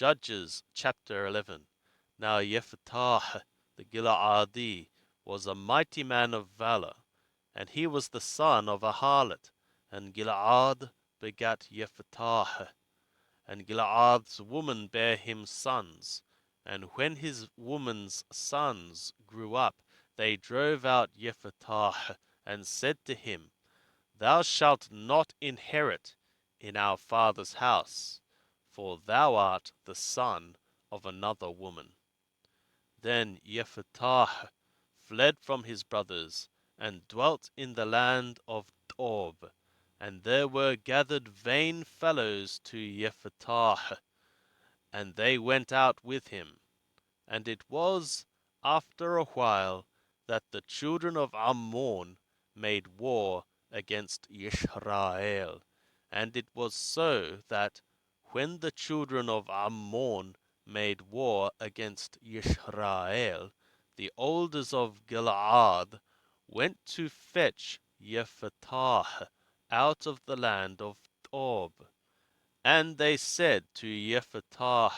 Judges chapter 11. Now Jephthah the Gileadi was a mighty man of valor, and he was the son of a harlot, and Gilead begat Jephthah. And Gilead's woman bare him sons, and when his woman's sons grew up, they drove out Jephthah, and said to him, Thou shalt not inherit in our father's house, for thou art the son of another woman. Then Jephthah fled from his brothers, and dwelt in the land of Tob. And there were gathered vain fellows to Jephthah, and they went out with him. And it was after a while that the children of Ammon made war against Israel. And it was so that when the children of Ammon made war against Israel, the elders of Gilead went to fetch Jephthah out of the land of Tob. And they said to Jephthah,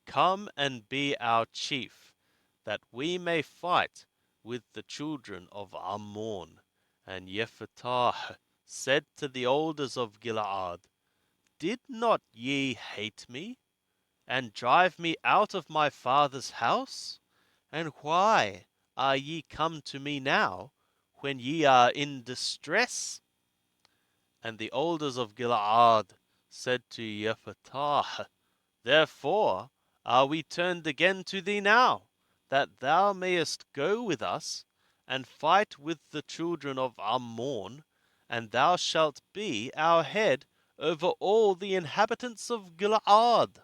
Come and be our chief, that we may fight with the children of Ammon. And Jephthah said to the elders of Gilead, Did not ye hate me, and drive me out of my father's house? And why are ye come to me now, when ye are in distress? And the elders of Gilead said to Jephthah, Therefore are we turned again to thee now, that thou mayest go with us, and fight with the children of Ammon, and thou shalt be our head over all the inhabitants of Gilead.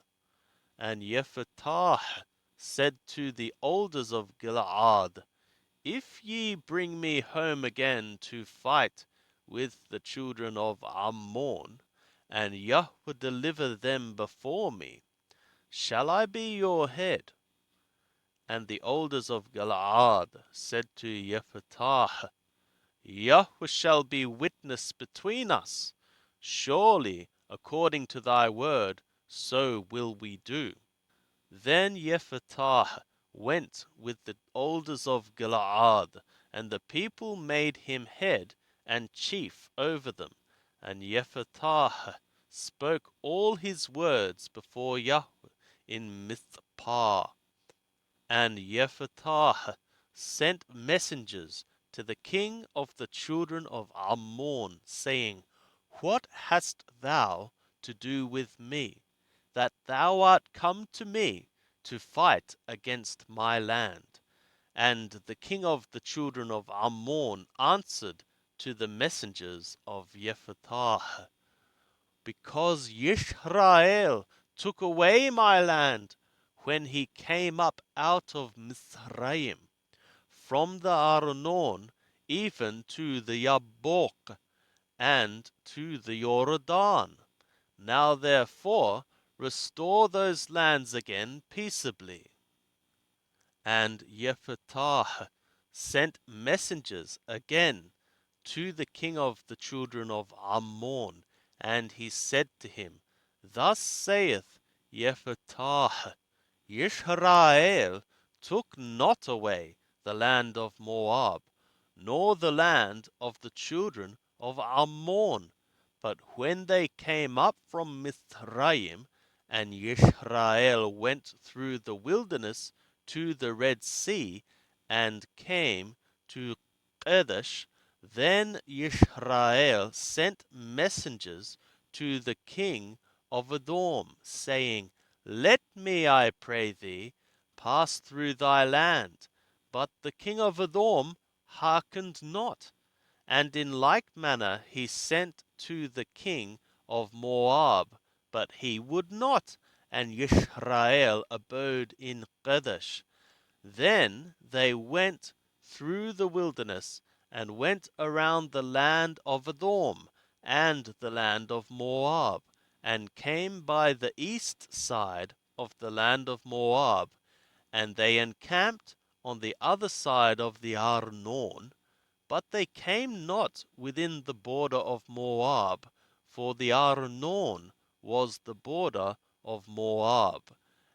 And Jephthah said to the elders of Gilead, If ye bring me home again to fight with the children of Ammon, and Yahweh deliver them before me, shall I be your head? And the elders of Gilead said to Jephthah, Yahweh shall be witness between us. Surely, according to thy word, so will we do. Then Jephthah went with the elders of Gilead, and the people made him head and chief over them. And Jephthah spoke all his words before Yahweh in Mizpah. And Jephthah sent messengers to the king of the children of Ammon, saying, What hast thou to do with me, that thou art come to me to fight against my land? And the king of the children of Ammon answered to the messengers of Jephthah, Because Israel took away my land when he came up out of Mizraim, from the Arnon even to the Yabok, and to the Jordan. Now therefore restore those lands again peaceably. And Jephthah sent messengers again to the king of the children of Ammon, and he said to him, Thus saith Jephthah, Israel took not away the land of Moab, nor the land of the children of Ammon, but when they came up from Mizraim, and Israel went through the wilderness to the Red Sea, and came to Kadesh, then Israel sent messengers to the king of Edom, saying, Let me, I pray thee, pass through thy land. But the king of Edom hearkened not. And in like manner he sent to the king of Moab, but he would not, and Israel abode in Kadesh. Then they went through the wilderness, and went around the land of Edom, and the land of Moab, and came by the east side of the land of Moab, and they encamped on the other side of the Arnon. But they came not within the border of Moab, for the Arnon was the border of Moab.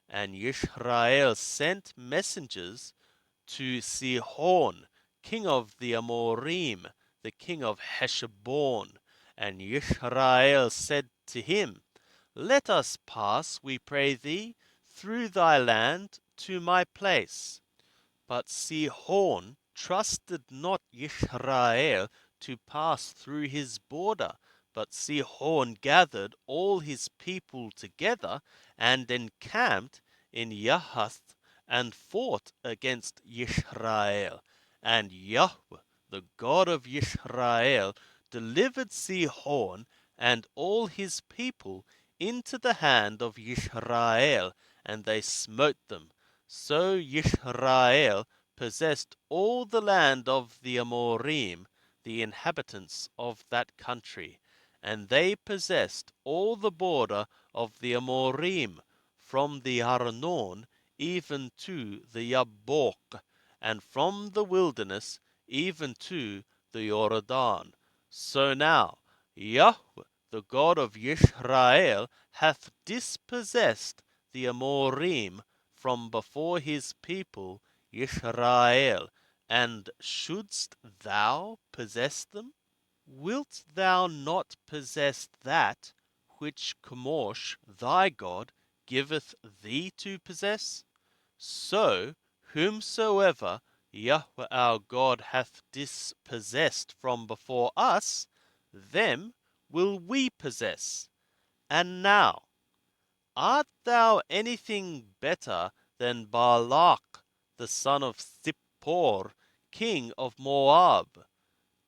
And Yisrael sent messengers to Sihon, king of the Amorim, the king of Heshbon. And Yisrael said to him, Let us pass, we pray thee, through thy land to my place. But Sihon trusted not Yisrael to pass through his border. But Sihon gathered all his people together and encamped in Yahath and fought against Yisrael. And Yahweh, the God of Yisrael, delivered Sihon and all his people into the hand of Yisrael, and they smote them. So Yisrael possessed all the land of the Amorim, the inhabitants of that country, and they possessed all the border of the Amorim, from the Arnon even to the Yabbok, and from the wilderness even to the Jordan. So now Yahweh, the God of Yisrael, hath dispossessed the Amorim from before his people Yisrael, and shouldst thou possess them? Wilt thou not possess that which Chemosh thy God giveth thee to possess? So whomsoever Yahweh our God hath dispossessed from before us, them will we possess. And now, art thou anything better than Balak, the son of Zippor, king of Moab?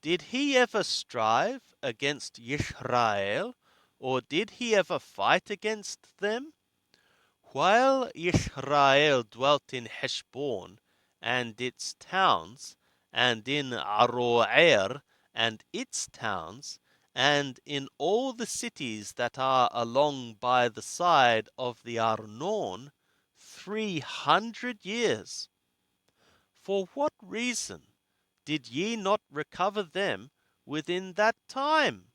Did he ever strive against Yisrael, or did he ever fight against them? While Yisrael dwelt in Heshbon and its towns, and in Aroer and its towns, and in all the cities that are along by the side of the Arnon, 300 years. For what reason did ye not recover them within that time?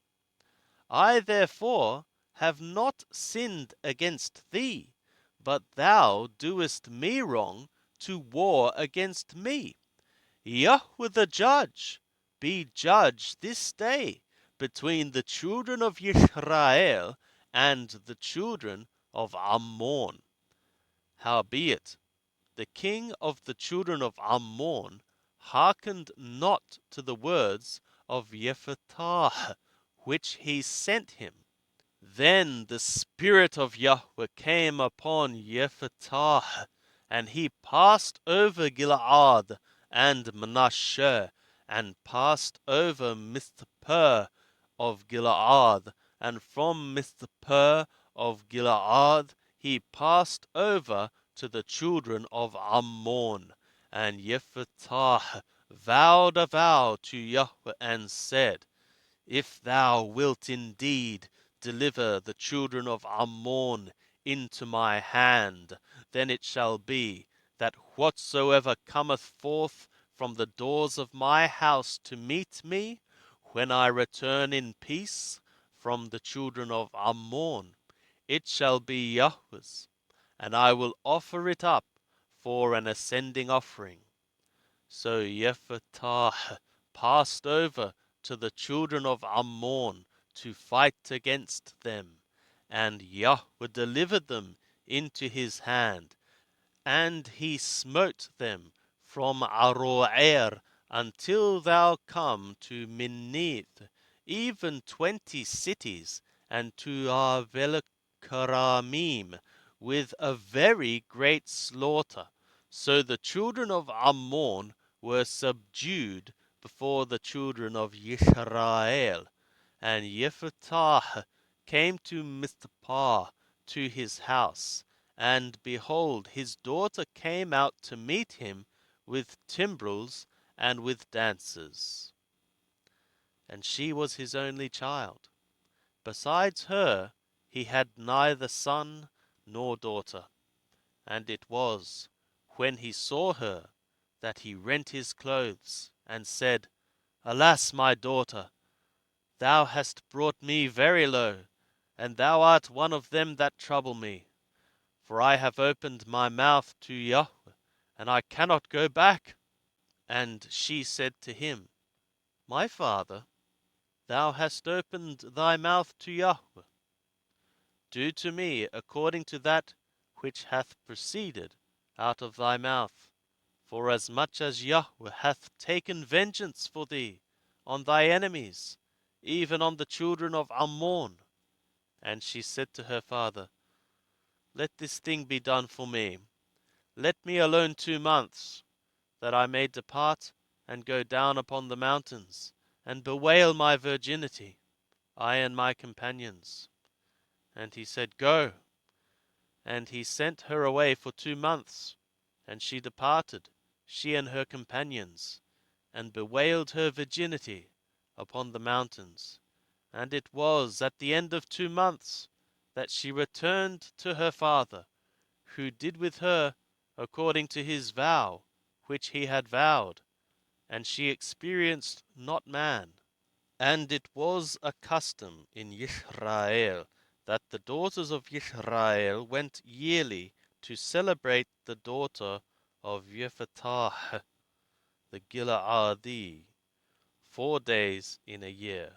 I therefore have not sinned against thee, but thou doest me wrong to war against me. Yahweh the judge, be judge this day between the children of Yisrael and the children of Ammon. Howbeit, the king of the children of Ammon hearkened not to the words of Jephthah, which he sent him. Then the Spirit of Yahweh came upon Jephthah, and he passed over Gilead and Manasseh, and passed over Mizpeh of Gilead, and from Mizpeh of Gilead he passed over to the children of Ammon. And Jephthah vowed a vow to Yahweh and said, If thou wilt indeed deliver the children of Ammon into my hand, then it shall be, that whatsoever cometh forth from the doors of my house to meet me, when I return in peace from the children of Ammon, it shall be Yahweh's, and I will offer it up for an ascending offering. So Jephthah passed over to the children of Ammon to fight against them, and Yahweh delivered them into his hand, and he smote them from Aroer until thou come to Minnith, even 20 cities, and to Avelkaramim, with a very great slaughter. So the children of Ammon were subdued before the children of Yisrael. And Jephthah came to Mizpah to his house, and behold, his daughter came out to meet him with timbrels and with dances. And she was his only child. Besides her, he had neither son nor daughter. And it was, when he saw her, that he rent his clothes, and said, Alas, my daughter, thou hast brought me very low, and thou art one of them that trouble me. for I have opened my mouth to Yahweh, and I cannot go back. And she said to him, My father, thou hast opened thy mouth to Yahweh. Do to me according to that which hath proceeded out of thy mouth. Forasmuch as Yahweh hath taken vengeance for thee on thy enemies, even on the children of Ammon. And she said to her father, Let this thing be done for me. Let me alone 2 months, that I may depart and go down upon the mountains, and bewail my virginity, I and my companions. And he said, Go. And he sent her away for 2 months. And she departed, she and her companions, and bewailed her virginity upon the mountains. And it was at the end of 2 months that she returned to her father, who did with her according to his vow which he had vowed, and she experienced not man. And it was a custom in Yisrael that the daughters of Yisrael went yearly to celebrate the daughter of Yephtah the Gileadi 4 days in a year.